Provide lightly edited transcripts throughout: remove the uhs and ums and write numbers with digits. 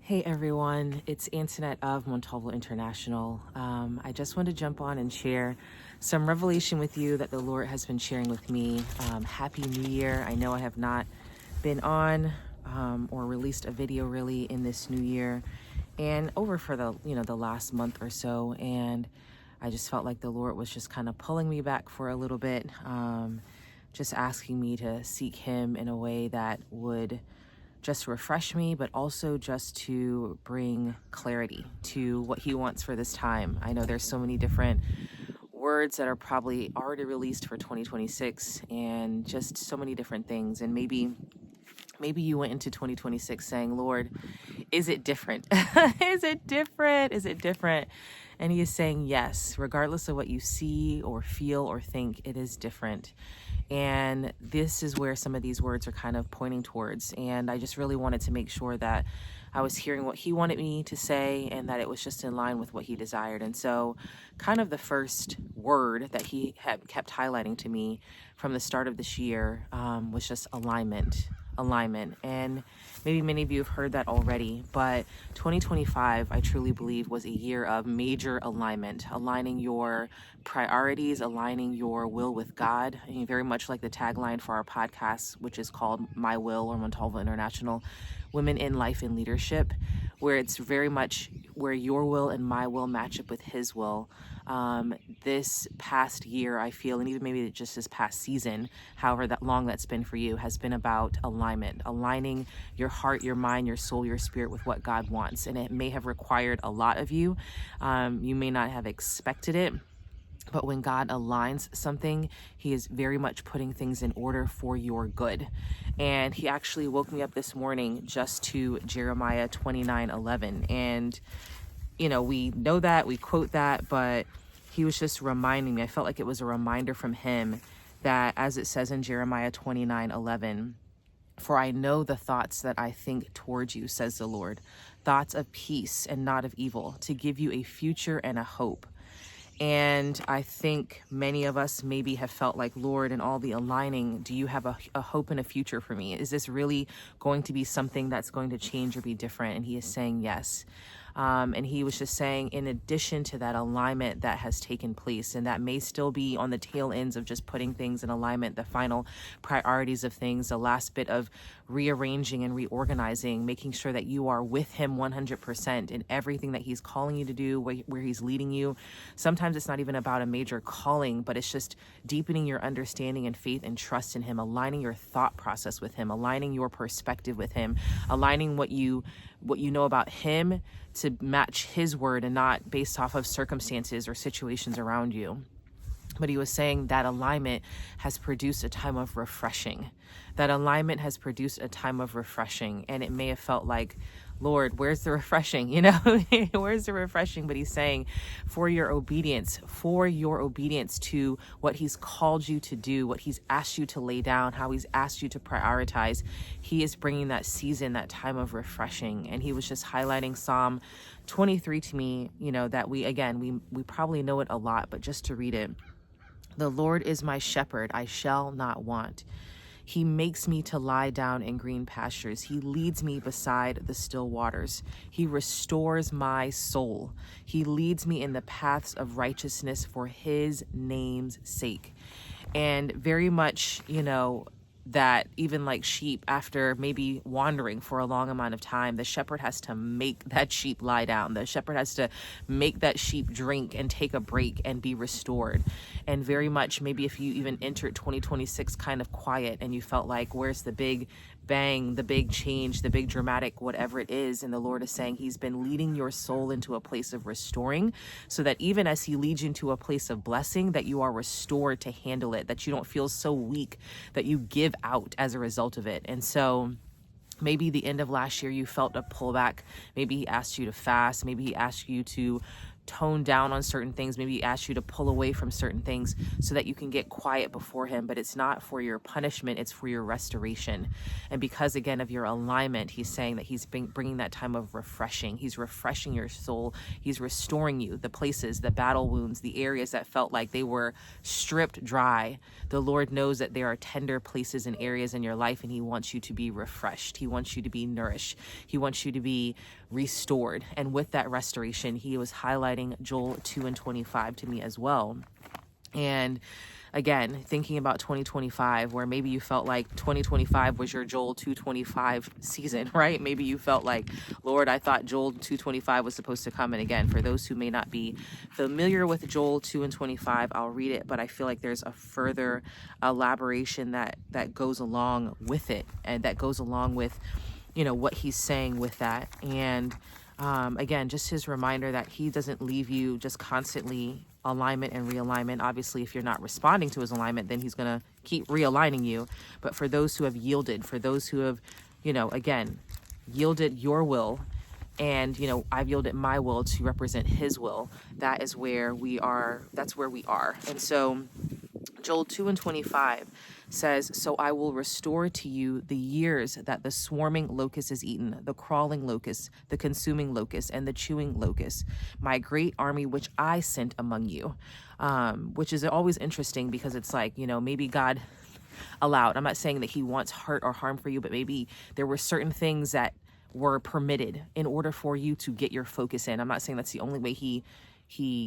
Hey everyone, it's Antoinette of Montalvo International. I just want to jump on and share some revelation with you that the Lord has been sharing with me. Happy New Year. I know I have not been on or released a video really in this new year and over for the last month or so. And I just felt like the Lord was just kind of pulling me back for a little bit, just asking me to seek Him in a way that would just refresh me, but also just to bring clarity to what He wants for this time. I know there's so many different words that are probably already released for 2026 and just so many different things. And maybe you went into 2026 saying, Lord, is it different? Is it different? Is it different? And He is saying, yes, regardless of what you see or feel or think, it is different. And this is where some of these words are kind of pointing towards. And I just really wanted to make sure that I was hearing what He wanted me to say and that it was just in line with what He desired. And so kind of the first word that He had kept highlighting to me from the start of this year was just alignment. And maybe many of you have heard that already, but 2025, I truly believe, was a year of major alignment, aligning your priorities, aligning your will with God. I mean, very much like the tagline for our podcast, which is called My Will, or Montalvo International Women in Life and Leadership, where it's very much where your will and my will match up with His will. This past year, I feel, and even maybe just this past season, however that long that's been for you, has been about alignment, aligning your heart, your mind, your soul, your spirit with what God wants. And it may have required a lot of you. You may not have expected it. But when God aligns something, He is very much putting things in order for your good. And He actually woke me up this morning just to Jeremiah 29:11. And, we know that, we quote that, but He was just reminding me. I felt like it was a reminder from Him that, as it says in Jeremiah 29:11, for I know the thoughts that I think towards you, says the Lord, thoughts of peace and not of evil, to give you a future and a hope. And I think many of us maybe have felt like, Lord, in all the aligning, do you have a hope and a future for me? Is this really going to be something that's going to change or be different? And He is saying yes. And He was just saying, in addition to that alignment that has taken place, and that may still be on the tail ends of just putting things in alignment, the final priorities of things, the last bit of rearranging and reorganizing, making sure that you are with Him 100% in everything that He's calling you to do, where He's leading you. Sometimes it's not even about a major calling, but it's just deepening your understanding and faith and trust in Him, aligning your thought process with Him, aligning your perspective with Him, aligning what you know about Him to match His word and not based off of circumstances or situations around you. But He was saying that alignment has produced a time of refreshing. That alignment has produced a time of refreshing. And it may have felt like, Lord, where's the refreshing? Where's the refreshing? But He's saying, for your obedience to what He's called you to do, what He's asked you to lay down, how He's asked you to prioritize, He is bringing that season, that time of refreshing. And He was just highlighting Psalm 23 to me, that we probably know it a lot, but just to read it. The Lord is my shepherd, I shall not want. He makes me to lie down in green pastures. He leads me beside the still waters. He restores my soul. He leads me in the paths of righteousness for His name's sake. And very much, that even like sheep, after maybe wandering for a long amount of time, the shepherd has to make that sheep lie down. The shepherd has to make that sheep drink and take a break and be restored. And very much, maybe if you even entered 2026 kind of quiet and you felt like, where's the big bang, the big change, the big dramatic, whatever it is. And the Lord is saying He's been leading your soul into a place of restoring, so that even as He leads you into a place of blessing, that you are restored to handle it, that you don't feel so weak that you give out as a result of it. And so maybe the end of last year, you felt a pullback. Maybe He asked you to fast. Maybe He asked you to tone down on certain things. Maybe he asks you to pull away from certain things so that you can get quiet before him, but it's not for your punishment, it's for your restoration. And because, again, of your alignment, he's saying that he's bringing that time of refreshing. He's refreshing your soul. He's restoring you, the places, the battle wounds, the areas that felt like they were stripped dry. The Lord knows that there are tender places and areas in your life, and he wants you to be refreshed. He wants you to be nourished. He wants you to be restored. And with that restoration, he was highlighting Joel 2:25 to me as well. And again, thinking about 2025, where maybe you felt like 2025 was your Joel 2:25 season, right? Maybe you felt like, Lord, I thought Joel 2:25 was supposed to come. And again, for those who may not be familiar with Joel 2:25, I'll read it, but I feel like there's a further elaboration that goes along with it, and that goes along with, what he's saying with that. And again, just his reminder that he doesn't leave you just constantly alignment and realignment. Obviously, if you're not responding to his alignment, then he's going to keep realigning you. But for those who have yielded, for those who have, again, yielded your will, and, I've yielded my will to represent his will, that is where we are. That's where we are. And so Joel 2:25 says, "So I will restore to you the years that the swarming locust has eaten, the crawling locust, the consuming locust, and the chewing locust, my great army which I sent among you." Which is always interesting, because it's like, maybe God allowed. I'm not saying that he wants hurt or harm for you, but maybe there were certain things that were permitted in order for you to get your focus in. I'm not saying that's the only way he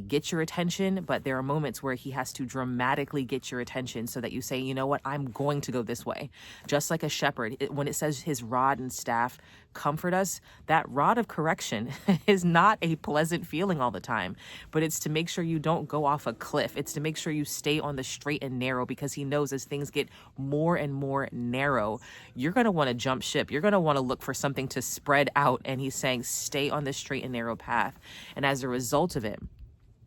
gets your attention, but there are moments where he has to dramatically get your attention so that you say, you know what, I'm going to go this way. Just like a shepherd, when it says his rod and staff comfort us, that rod of correction is not a pleasant feeling all the time, but it's to make sure you don't go off a cliff. It's to make sure you stay on the straight and narrow, because he knows as things get more and more narrow, you're going to want to jump ship. You're going to want to look for something to spread out. And he's saying, stay on the straight and narrow path. And as a result of it,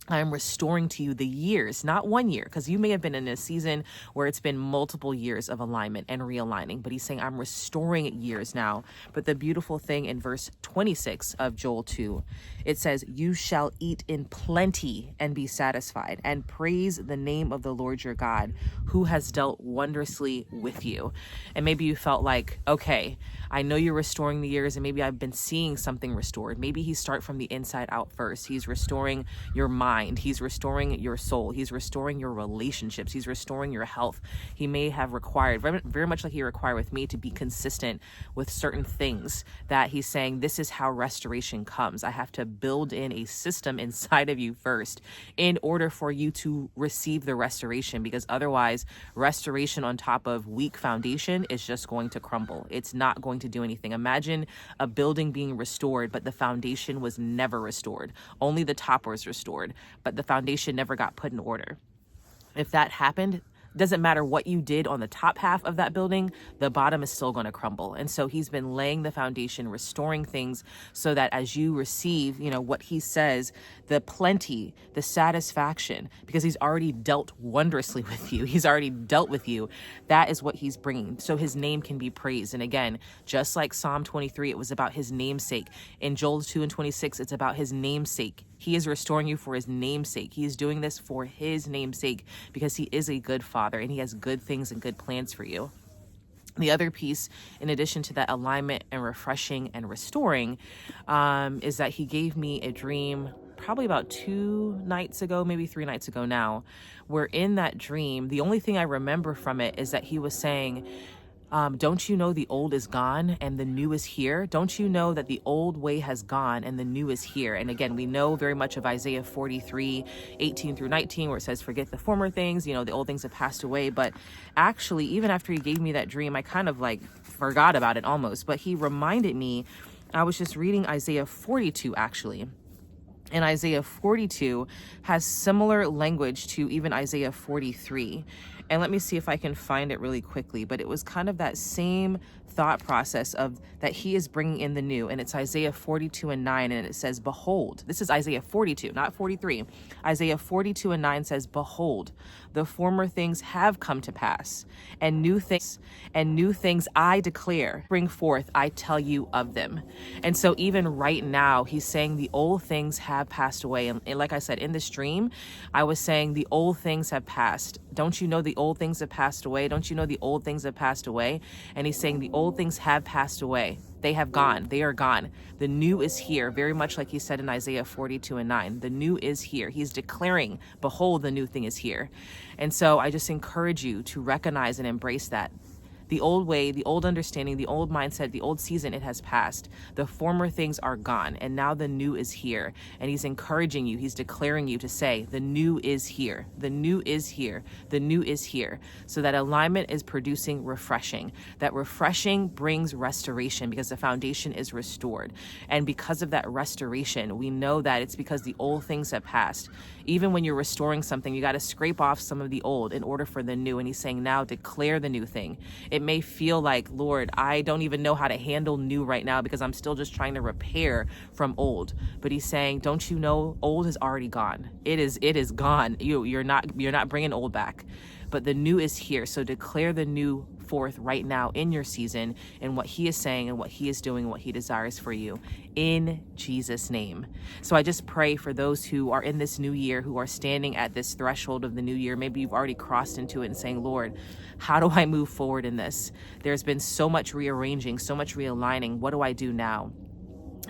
I'm restoring to you the years, not 1 year, because you may have been in a season where it's been multiple years of alignment and realigning, but he's saying I'm restoring years now. But the beautiful thing in verse 26 of Joel 2, it says, "You shall eat in plenty and be satisfied, and praise the name of the Lord your God, who has dealt wondrously with you." And maybe you felt like, okay, I know you're restoring the years, and maybe I've been seeing something restored. Maybe he start from the inside out first. He's restoring your mind. He's restoring your soul. He's restoring your relationships. He's restoring your health. He may have required, very much like he required with me, to be consistent with certain things, that he's saying, this is how restoration comes. I have to build in a system inside of you first in order for you to receive the restoration, because otherwise restoration on top of weak foundation is just going to crumble. It's not going to do anything. Imagine a building being restored, but the foundation was never restored. Only the top was restored, but the foundation never got put in order. If that happened, doesn't matter what you did on the top half of that building, the bottom is still going to crumble. And so he's been laying the foundation, restoring things, so that as you receive, what he says, the plenty, the satisfaction, because he's already dealt wondrously with you. He's already dealt with you. That is what he's bringing. So his name can be praised. And again, just like Psalm 23, it was about his namesake. In Joel 2:26, it's about his namesake. He is restoring you for his namesake. He is doing this for his namesake, because he is a good father and he has good things and good plans for you. The other piece, in addition to that alignment and refreshing and restoring, is that he gave me a dream probably about 2 nights ago, maybe 3 nights ago now, where in that dream, the only thing I remember from it is that he was saying, don't you know the old is gone and the new is here? Don't you know that the old way has gone and the new is here? And again, we know very much of Isaiah 43:18-19, where it says, forget the former things, the old things have passed away. But actually, even after he gave me that dream, I kind of forgot about it almost. But he reminded me, I was just reading Isaiah 42 actually. And Isaiah 42 has similar language to even Isaiah 43. And let me see if I can find it really quickly, but it was kind of that same thought process of that he is bringing in the new. And it's Isaiah 42:9, and it says, behold, this is Isaiah 42, not 43. Isaiah 42:9 says, behold, the former things have come to pass, and new things I declare, bring forth, I tell you of them. And so even right now, he's saying the old things have passed away. And like I said, in this dream, I was saying the old things have passed. Don't you know the old things have passed away? Don't you know the old things have passed away? And he's saying the old things have passed away. They have gone. They are gone. The new is here, very much like he said in Isaiah 42:9. The new is here. He's declaring, behold, the new thing is here. And so I just encourage you to recognize and embrace that. The old way, the old understanding, the old mindset, the old season, it has passed. The former things are gone, and now the new is here. And he's encouraging you, he's declaring you to say, the new is here. The new is here. The new is here. So that alignment is producing refreshing. That refreshing brings restoration because the foundation is restored. And because of that restoration, we know that it's because the old things have passed. Even when you're restoring something, you got to scrape off some of the old in order for the new. And he's saying, now declare the new thing. It may feel like, Lord, I don't even know how to handle new right now because I'm still just trying to repair from old. But he's saying, don't you know, old is already gone. It is gone. You're not bringing old back. But the new is here. So declare the new forth right now in your season and what he is saying and what he is doing, what he desires for you in Jesus' name. So I just pray for those who are in this new year, who are standing at this threshold of the new year. Maybe you've already crossed into it and saying, Lord, how do I move forward in this? There's been so much rearranging, so much realigning. What do I do now?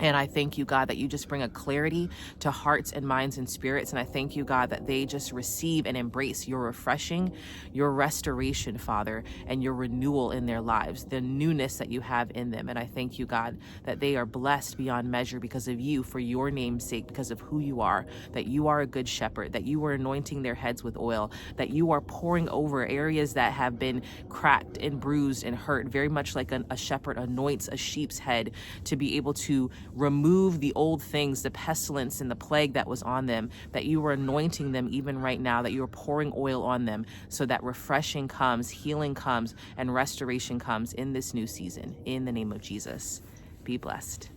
And I thank you, God, that you just bring a clarity to hearts and minds and spirits. And I thank you, God, that they just receive and embrace your refreshing, your restoration, Father, and your renewal in their lives, the newness that you have in them. And I thank you, God, that they are blessed beyond measure because of you, for your name's sake, because of who you are, that you are a good shepherd, that you are anointing their heads with oil, that you are pouring over areas that have been cracked and bruised and hurt, very much like a shepherd anoints a sheep's head to be able to remove the old things, the pestilence and the plague that was on them, that you are anointing them even right now, that you are pouring oil on them so that refreshing comes, healing comes, and restoration comes in this new season. In the name of Jesus, be blessed.